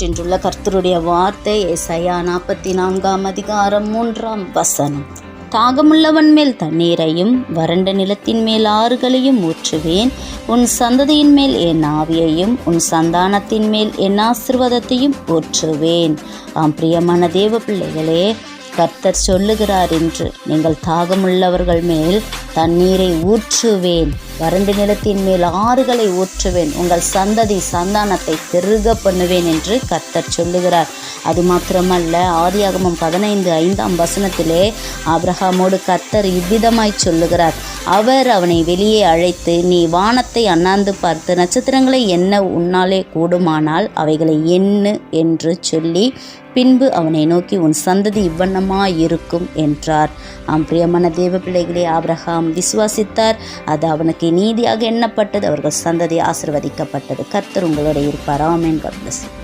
என்றுள்ள கர்த்தருடைய வார்த்தை ஏசாயா 44 அதிகாரம் 3 தாகமுள்ளவன் மேல் தண்ணீரையும் வறண்ட நிலத்தின் மேல் ஆறுகளையும் ஊற்றுவேன். உன் சந்ததியின் மேல் என் ஆவியையும் உன் சந்தானத்தின் மேல் என் ஆசீர்வாதத்தையும் ஊற்றுவேன். பிரியமான தேவ பிள்ளைகளே, கர்த்தர் சொல்லுகிறார் என்று நீங்கள் தாகமுள்ளவர்கள் மேல் தண்ணீரை ஊற்றுவேன், வறண்ட நிலத்தின் மேல் ஆறுகளை ஊற்றுவேன், உங்கள் சந்தானத்தை பெருக பண்ணுவேன் என்று கர்த்தர் சொல்லுகிறார். அது மாத்திரமல்ல, ஆதியாகமம் 15:5 ஆபிரகாமோடு கர்த்தர் இவ்விதமாய் சொல்லுகிறார். அவர் அவனை வெளியே அழைத்து, நீ வானத்தை அண்ணாந்து பார்த்து நட்சத்திரங்களை எண்ண உன்னாலே கூடுமானால் அவைகளை எண்ணு என்று சொல்லி பின்பு அவனை நோக்கி, உன் சந்ததி இவ்வண்ணமாயிருக்கும் என்றார். பிரியமான தேவ பிள்ளைகளே, ஆபிரகாம் விசுவாசித்தார், அது அவனுக்கு நீதியாக எண்ணப்பட்டது, அவர்கள் சந்ததி ஆசீர்வதிக்கப்பட்டது. கர்த்தர் உங்களோட இருப்பார். ஆமென். God bless you.